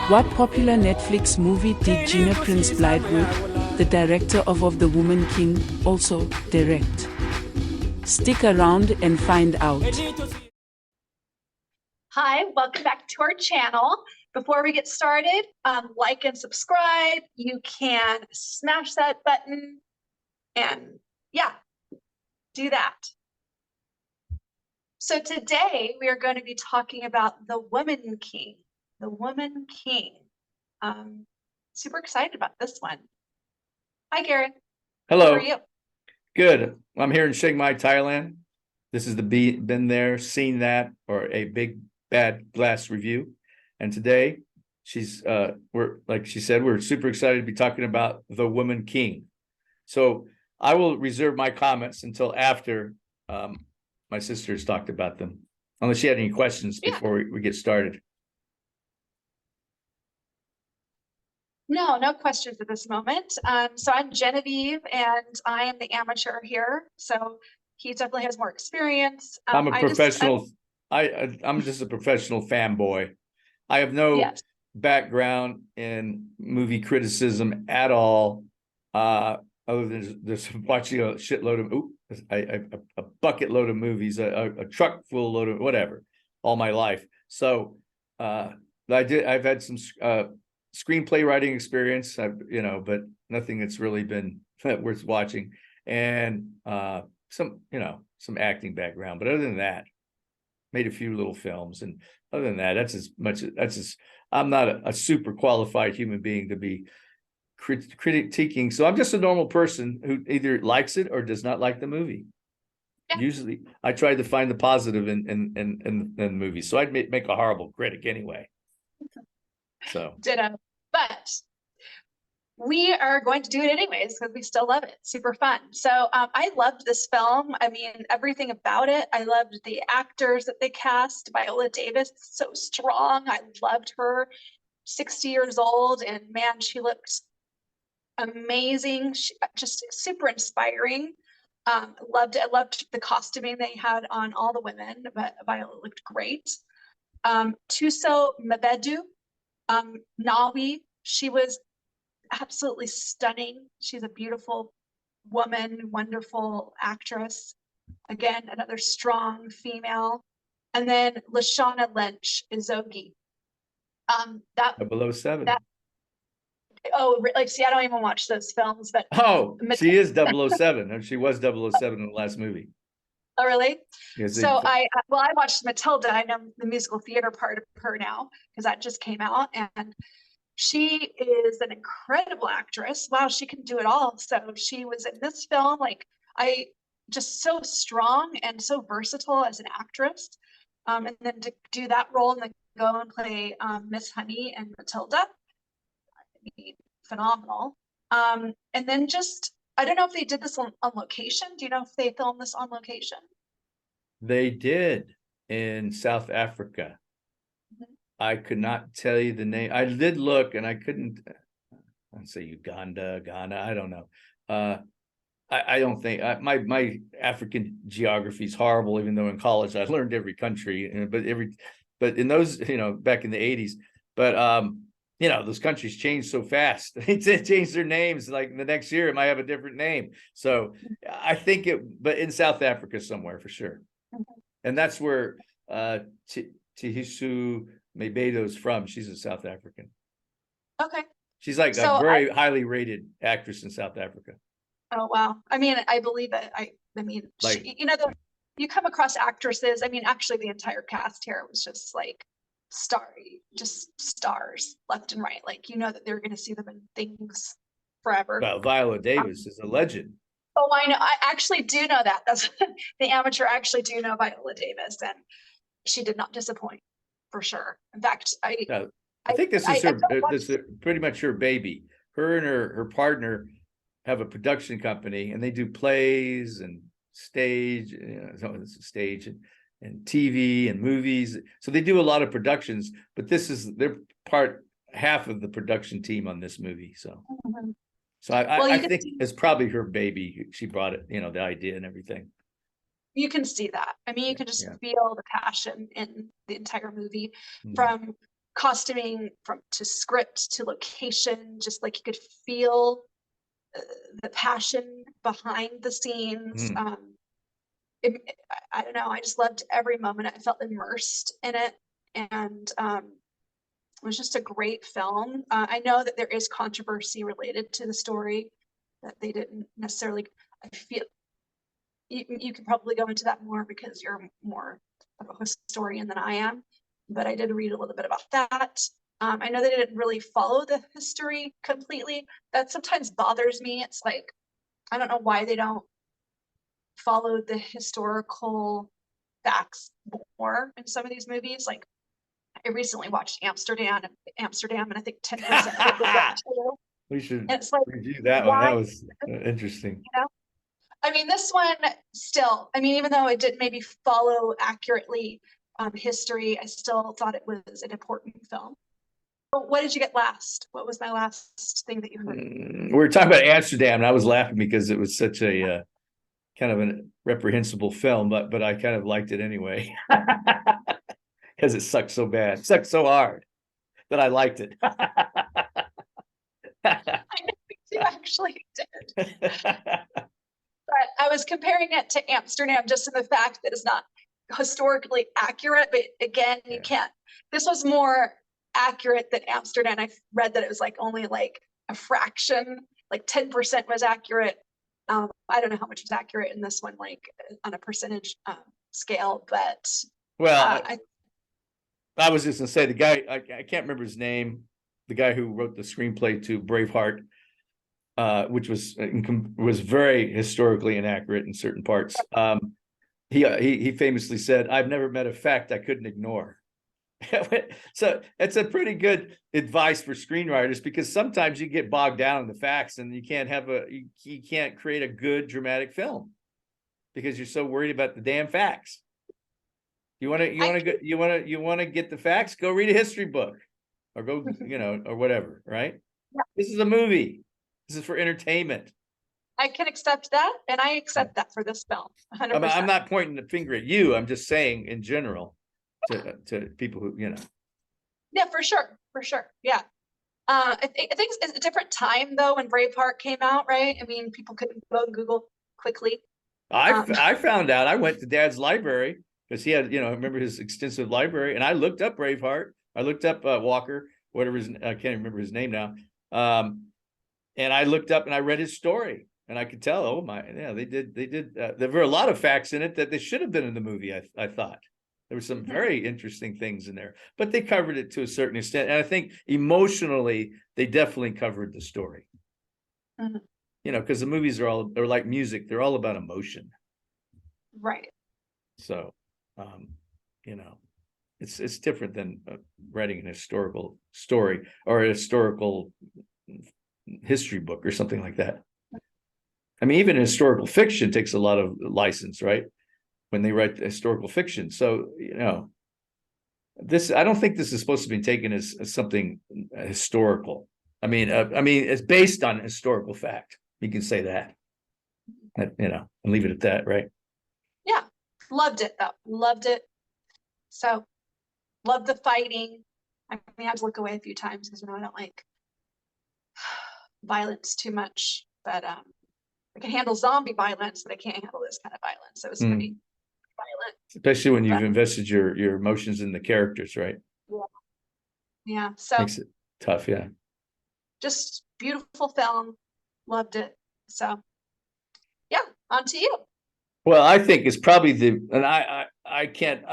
What popular Netflix movie did Gina Prince Bythewood, the director of The Woman King, also direct? Stick around and find out. Hi, welcome back to our channel. Before we get started, like and subscribe. You can smash that button and yeah, do that. So today we are going to be talking about The Woman King. The Woman King. Super excited about this one. Hi, Garen. Hello. How are you? Good. I'm here in Chiang Mai, Thailand. This is the Been There, Seen That, or a Big Bad Glass review. And today, like she said, we're super excited to be talking about The Woman King. So I will reserve my comments until after my sisters talked about them, unless she had any questions before we get started. No questions at this moment. So I'm Genevieve, and I am the amateur here. So he definitely has more experience. I'm a professional. I'm just a professional fanboy. I have no background in movie criticism at all, other than just watching a shitload of a bucket load of movies, a truck full load of whatever, all my life. So I've had some screenplay writing experience, but nothing that's really been worth watching, and some acting background. But other than that, made a few little films, and other than that, I'm not a super qualified human being to be critiquing. So I'm just a normal person who either likes it or does not like the movie. Yeah. Usually I try to find the positive in the movie. So I'd make a horrible critic anyway. So ditto. But we are going to do it anyways because we still love it. Super fun. So I loved this film. I mean, everything about it. I loved the actors that they cast. Viola Davis, so strong. I loved her. 60 years old, and man, she looked amazing. She, just super inspiring. I loved the costuming they had on all the women, but Viola looked great. Thuso Mbedu, Nawi, she was absolutely stunning. She's a beautiful woman, wonderful actress. Again, another strong female. And then Lashana Lynch is Zogi. That 007. See, I don't even watch those films, but she is 007, and she was 007 in the last movie. Oh, really? Yes, so I watched Matilda. I know the musical theater part of her now because that just came out, and she is an incredible actress. Wow, she can do it all. So she was in this film, just so strong and so versatile as an actress. And then to do that role and then go and play Miss Honey and Matilda, I mean, phenomenal. And then I don't know if they did this on location. Do you know if they filmed this on location? They did in South Africa. I could not tell you the name. I did look, and I couldn't. I'd say Uganda, Ghana. I don't know. I don't think my African geography is horrible. Even though in college I learned every country, but in those, back in the 80s. But those countries change so fast. They change their names. Like the next year, it might have a different name. So I think but in South Africa somewhere for sure. And that's where Thuso Mbedu's from. She's a South African. Okay. She's like a very highly rated actress in South Africa. Oh, wow. I mean, I believe it. I mean, you come across actresses. I mean, actually the entire cast here was just like stars left and right. Like, that they're going to see them in things forever. Well, Viola Davis is a legend. Oh, I know. I actually do know that. That's the amateur. Actually do know Viola Davis, and she did not disappoint for sure. In fact, I think this is pretty much her baby. Her and her partner have a production company, and they do plays and stage, and TV and movies. So they do a lot of productions, but they're half of the production team on this movie. So. So I think it's probably her baby. She brought it, the idea and everything. You can see that. I mean, you can just feel the passion in the entire movie from costuming from to script to location, just like you could feel the passion behind the scenes. I don't know, I just loved every moment. I felt immersed in it, and it was just a great film. I know that there is controversy related to the story, that they didn't necessarily, I feel you could probably go into that more because you're more of a historian than I am, but I did read a little bit about that. I know they didn't really follow the history completely. That sometimes bothers me. It's like, I don't know why they don't follow the historical facts more in some of these movies. Like, I recently watched Amsterdam, and I think 10% of it was that too. We should And it's like, review that one. That was interesting. You know, I mean, this one still, I mean, even though it didn't maybe follow accurately history, I still thought it was an important film. What did you get last? What was my last thing that you heard? We were talking about Amsterdam, and I was laughing because it was such a kind of a reprehensible film, but I kind of liked it anyway because it sucked so bad, it sucked so hard that I liked it. I think you actually did. But I was comparing it to Amsterdam just in the fact that it's not historically accurate, but again, you can't. This was more accurate than Amsterdam. I read that it was like only like a fraction, like 10% was accurate. I don't know how much was accurate in this one, like on a percentage scale, but well, I was just gonna say the guy, I can't remember his name, the guy who wrote the screenplay to Braveheart, which was very historically inaccurate in certain parts. He famously said, "I've never met a fact I couldn't ignore." So it's a pretty good advice for screenwriters, because sometimes you get bogged down in the facts and you can't create a good dramatic film because you're so worried about the damn facts. You want to get the facts, go read a history book or go, or whatever, right? Yeah. This is a movie. This is for entertainment. I can accept that, and I accept that for this film. 100%. I'm not pointing the finger at you. I'm just saying in general to people who, Yeah, for sure. Yeah. I think it's a different time though when Braveheart came out, right? I mean, people couldn't go and Google quickly. I found out. I went to Dad's library because he had, I remember his extensive library, and I looked up Braveheart. I looked up Walker, whatever I can't remember his name now. And I looked up and I read his story, and I could tell, oh my, yeah, they did. There were a lot of facts in it that they should have been in the movie. I thought there were some very interesting things in there, but they covered it to a certain extent. And I think emotionally, they definitely covered the story. Because the movies are like music. They're all about emotion. Right. So, it's different than writing an historical story or a historical history book or something like that. I mean, even historical fiction takes a lot of license, right? When they write historical fiction. So, I don't think this is supposed to be taken as something historical. I mean, it's based on historical fact. You can say that, and leave it at that, right? Yeah. Loved it though. Loved it. So loved the fighting. I mean, I had to look away a few times because I don't like violence too much, but I can handle zombie violence, but I can't handle this kind of violence. So it was pretty violent. Especially when you've invested your emotions in the characters, right? Yeah. So makes it tough, yeah. Just beautiful film. Loved it. So yeah, on to you. Well, I think it's probably and I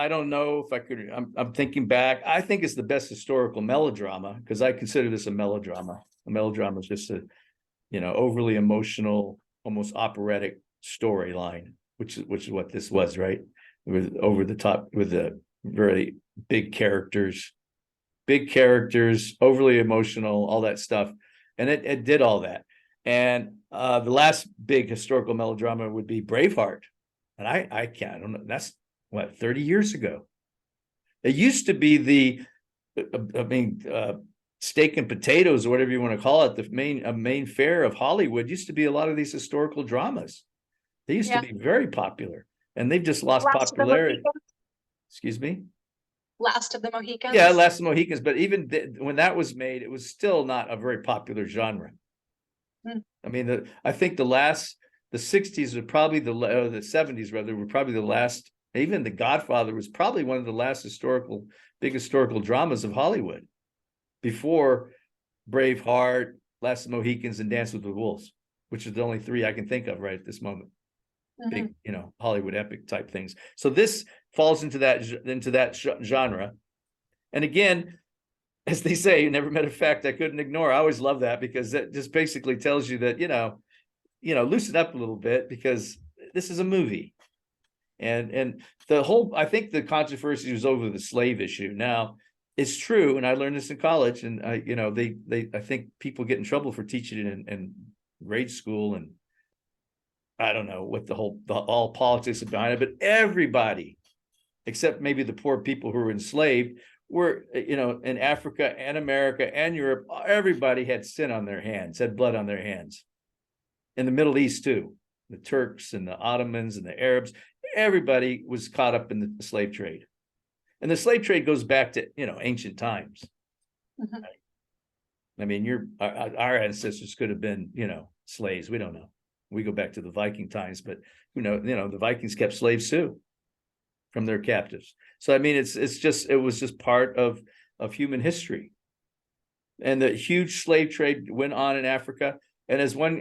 don't know if I could, I'm thinking back. I think it's the best historical melodrama because I consider this a melodrama. A melodrama is just a, overly emotional, almost operatic storyline, which is what this was, right? It was over the top with the very big characters, overly emotional, all that stuff. And it did all that. And the last big historical melodrama would be Braveheart. And I don't know, that's what, 30 years ago. It used to be steak and potatoes, or whatever you want to call it, the main fare of Hollywood used to be a lot of these historical dramas. They used to be very popular, and they've just lost popularity. Excuse me? Last of the Mohicans. Yeah, Last of the Mohicans, but even when that was made, it was still not a very popular genre. I mean, I think the 60s were probably the 70s rather were probably the last. Even The Godfather was probably one of the last big historical dramas of Hollywood, before Braveheart, Last of the Mohicans, and Dance with the Wolves, which is the only three I can think of right at this moment. Big, Hollywood epic type things. So this falls into that genre. And again, as they say, you never met a fact I couldn't ignore. I always love that, because that just basically tells you that, loosen up a little bit, because this is a movie. And I think the controversy was over the slave issue. Now, it's true, and I learned this in college, and I think people get in trouble for teaching it in grade school, and I don't know what all politics behind it, but everybody, except maybe the poor people who were enslaved, were, in Africa and America and Europe, everybody had sin on their hands, had blood on their hands. In the Middle East too, the Turks and the Ottomans and the Arabs, everybody was caught up in the slave trade. And the slave trade goes back to, ancient times. Right? I mean, our ancestors could have been, slaves. We don't know. We go back to the Viking times, but the Vikings kept slaves too from their captives. So I mean, it was just part of human history. And the huge slave trade went on in Africa. And as one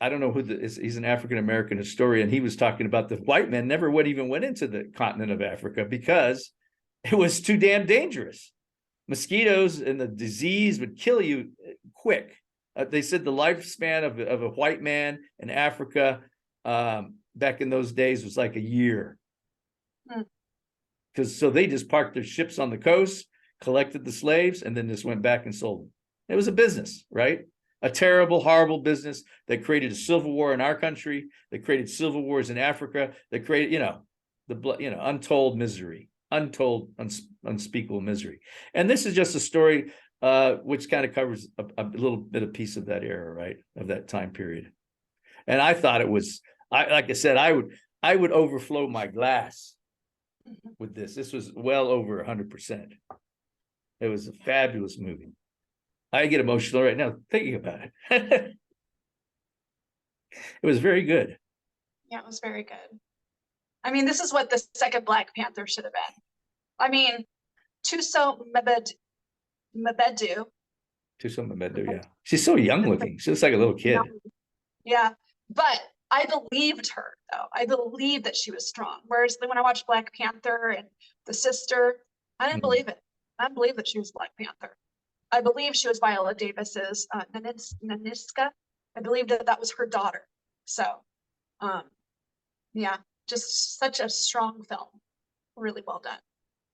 I don't know he's an African American historian. He was talking about the white men never even went into the continent of Africa because it was too damn dangerous. Mosquitoes and the disease would kill you quick. They said the lifespan of a white man in Africa back in those days was like a year. So they just parked their ships on the coast, collected the slaves, and then just went back and sold them. It was a business, right? A terrible, horrible business that created a civil war in our country, that created civil wars in Africa, that created, untold misery, unspeakable misery. And this is just a story which kind of covers a little bit of piece of that era, right? Of that time period. And I thought it was, like I said, I would overflow my glass with this. This was well over 100%. It was a fabulous movie. I get emotional right now thinking about it. It was very good. Yeah, it was very good. I mean, this is what the second Black Panther should have been. I mean, Tuso Mabedu. Tuso Mabedu, yeah. She's so young looking. She looks like a little kid. Yeah, but I believed her, though. I believed that she was strong. Whereas when I watched Black Panther and the sister, I didn't believe it. I didn't believe that she was Black Panther. I believe she was Viola Davis's Naniska. I believed that was her daughter. So, yeah, just such a strong film. Really well done.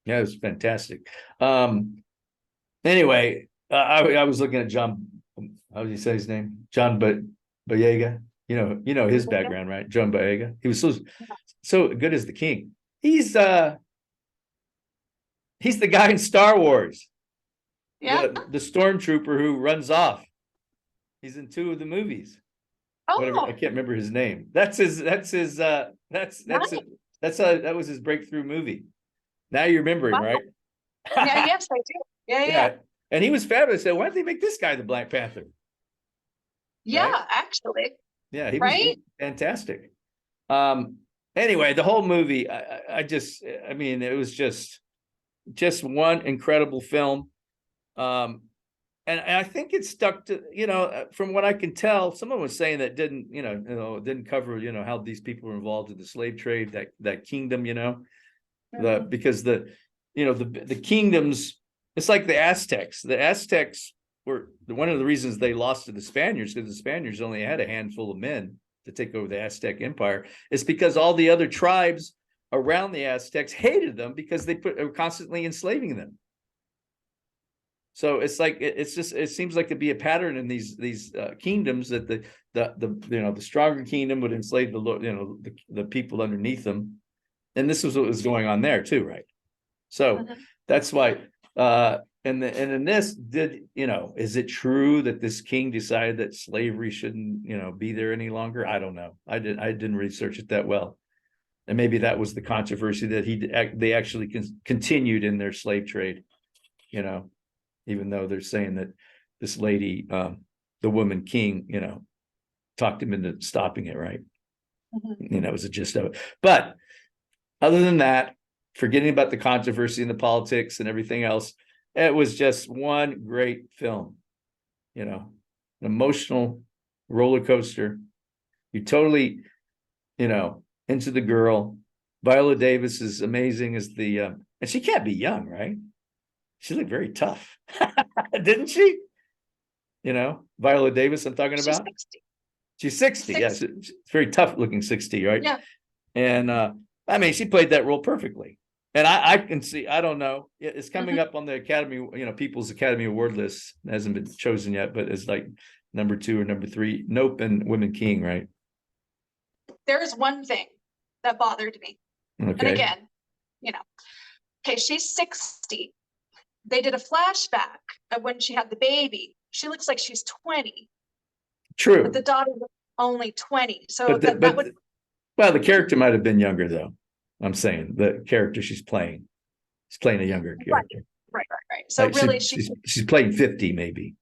Yeah, it was fantastic. Anyway, I was looking at John. How do you say his name? John Boyega. You know his background, right? John Boyega. He was so good as the king. He's the guy in Star Wars. Yeah, the stormtrooper who runs off. He's in 2 of the movies. Oh, Whatever, I can't remember his name. That was his breakthrough movie. Now you remember him, right? Yeah, yes, I do. Yeah. And he was fabulous. So why didn't they make this guy the Black Panther? Yeah, right? Actually. Yeah, he was fantastic. Anyway, the whole movie, it was just one incredible film. And I think it stuck to, from what I can tell, someone was saying that didn't cover, how these people were involved in the slave trade, that kingdom, because the kingdoms, it's like the Aztecs. The Aztecs were one of the reasons they lost to the Spaniards, because the Spaniards only had a handful of men to take over the Aztec Empire. It's because all the other tribes around the Aztecs hated them because they were constantly enslaving them. So it's like it seems like to be a pattern in these kingdoms that the stronger kingdom would enslave the people underneath them, and this was what was going on there too, right? So that's why. And in this, is it true that this king decided that slavery shouldn't be there any longer? I don't know. I didn't research it that well. And maybe that was the controversy that they actually continued in their slave trade, you know, even though they're saying that this lady, the woman king, you know, talked him into stopping it, right? You know, it was a gist of it. But other than that, forgetting about the controversy and the politics and everything else, it was just one great film, you know, an emotional roller coaster. You totally, you know, into the girl. Viola Davis is amazing as the, and she can't be young, right? She looked very tough, didn't she? You know, Viola Davis, I'm talking about. 60. She's 60. Yes, she's very tough looking 60, right? Yeah. And I mean, she played that role perfectly. And I can see, I don't know, it's coming up on the Academy, you know, People's Academy Award list. It hasn't been chosen yet, but it's like number 2 or number 3. Nope, and Women King, right? There's one thing that bothered me. Okay. And again, you know, okay, she's 60. They did a flashback of when she had the baby. She looks like she's 20. True. But the daughter was only 20. So But that would. Well, the character might have been younger, though. I'm saying the character she's playing a younger character. Right. So like really, she's playing 50, maybe.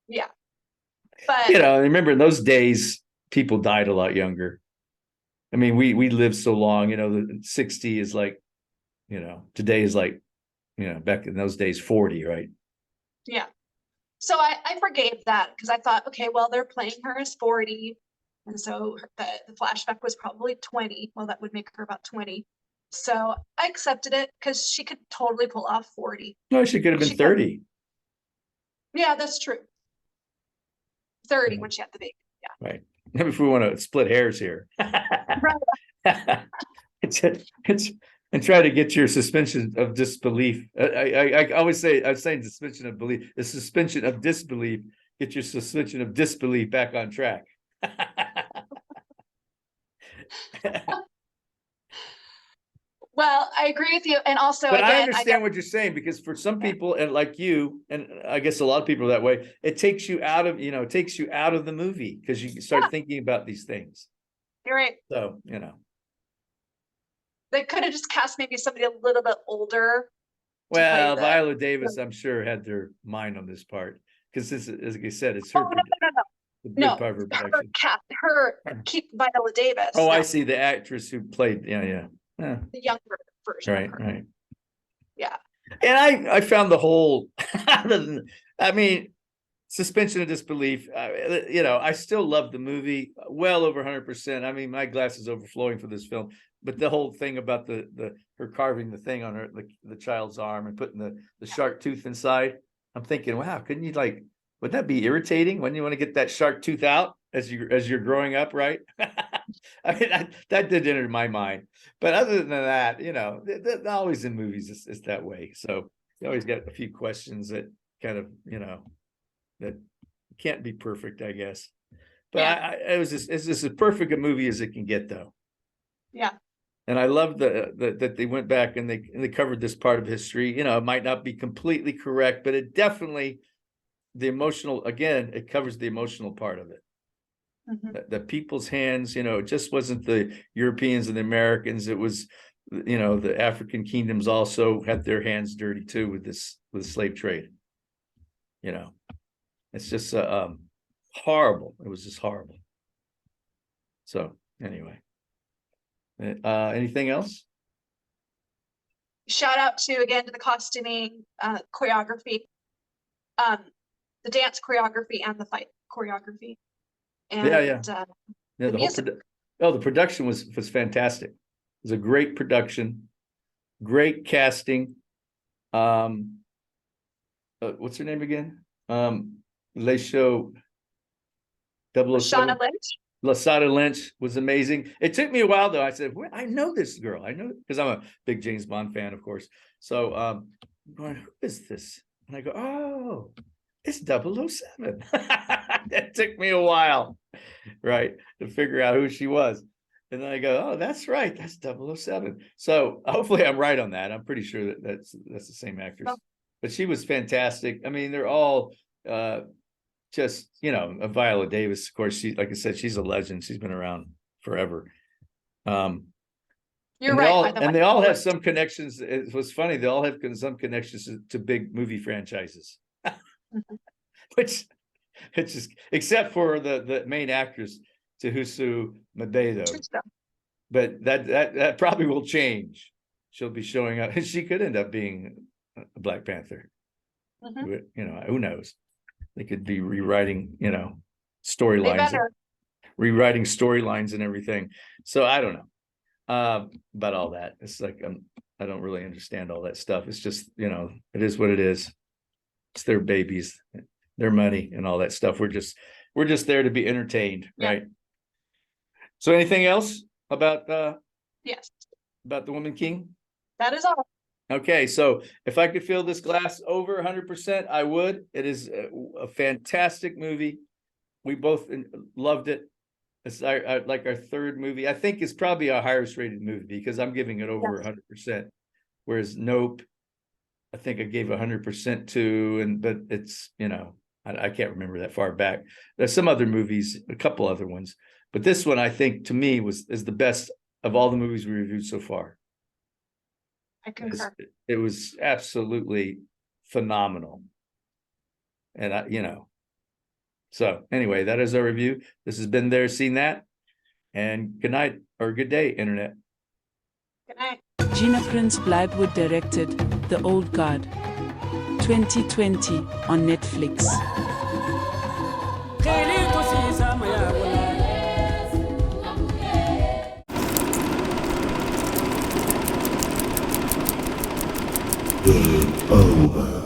Yeah. But you know, remember in those days, people died a lot younger. I mean, we lived so long. You know, 60 is like, you know, today is like, you know, back in those days, 40, right? Yeah. So I forgave that because I thought, okay, well, they're playing her as 40. And so the flashback was probably 20. Well, that would make her about 20. So I accepted it because she could totally pull off 40. No, she could have been 30. Yeah, that's true. 30 when she had the baby. Yeah. Right. Maybe if we want to split hairs here. it's and try to get your suspension of disbelief. I always say, I'm saying suspension of belief, the suspension of disbelief, get your suspension of disbelief back on track. Well, I agree with you. And also, but again, I understand what you're saying, because for some people, and like you, and I guess a lot of people are that way, it takes you out of, you know, it takes you out of the movie because you start thinking about these things. You're right. So, you know. They could have just cast maybe somebody a little bit older. Well, Viola Davis, I'm sure, had their mind on this part, because this, as I said, it's her. No, keep Viola Davis. Oh, no. I see, the actress who played, yeah. The younger version. Right. Yeah. And I found the whole, I mean, suspension of disbelief. You know, I still love the movie well over 100%. I mean, my glass is overflowing for this film. But the whole thing about her carving the thing on the child's arm and putting the shark tooth inside, I'm thinking, wow, couldn't you, like, wouldn't that be irritating? Wouldn't you want to get that shark tooth out as you're growing up, right? I mean, that did enter my mind. But other than that, you know, they're always in movies, it's that way. So you always get a few questions that kind of, you know, that can't be perfect, I guess. But it's just as perfect a movie as it can get, though. Yeah. And I love that they went back and they covered this part of history. You know, it might not be completely correct, but it definitely, the emotional, again, it covers the emotional part of it. The people's hands, you know, it just wasn't the Europeans and the Americans. It was, you know, the African kingdoms also had their hands dirty too with slave trade. You know, it's just horrible. It was just horrible. So anyway, anything else? Shout out to the costuming, choreography, the dance choreography and the fight choreography. And, the production was fantastic. It was a great production, great casting. What's her name again? Lashana Lynch was amazing. It took me a while, though. I said, I know this girl. I know, because I'm a big James Bond fan, of course. So I'm going, who is this? And I go, oh, it's 007. That took me a while, right, to figure out who she was. And then I go, oh, that's right, that's 007. So hopefully I'm right on that. I'm pretty sure that's the same actress. Oh. But she was fantastic. I mean, they're all just, you know, Viola Davis, of course, she, like I said, she's a legend. She's been around forever. You're And right. they all, by the and way. they all have some connections. It was funny. They all have some connections to big movie franchises, Mhm. which is except for the main actress, Chihusu Mabedo. True stuff. But that probably will change. She'll be showing up. She could end up being a Black Panther. Mhm. You know, who knows? They could be rewriting, you know, They storylines, better. rewriting storylines and everything. So I don't know about all that. It's like I don't really understand all that stuff. It's just, you know, it is what it is. It's their babies, their money, and all that stuff. We're just there to be entertained, Yeah. right? So anything else about Yes, the Woman King? that is all. Okay, so if I could fill this glass over 100%, I would. It is a fantastic movie. We both loved it. It's like our third movie. I think it's probably our highest rated movie because I'm giving it over 100%. Whereas Nope, I think I gave 100% to, but it's, you know, I can't remember that far back. There's some other movies, a couple other ones, but this one I think to me is the best of all the movies we reviewed so far. I concur. It was absolutely phenomenal. And you know, so anyway, that is our review. This has been There, Seen That. And good night or good day, Internet. Good night. Gina Prince Blythewood directed The Old Guard, 2020 on Netflix. Game over.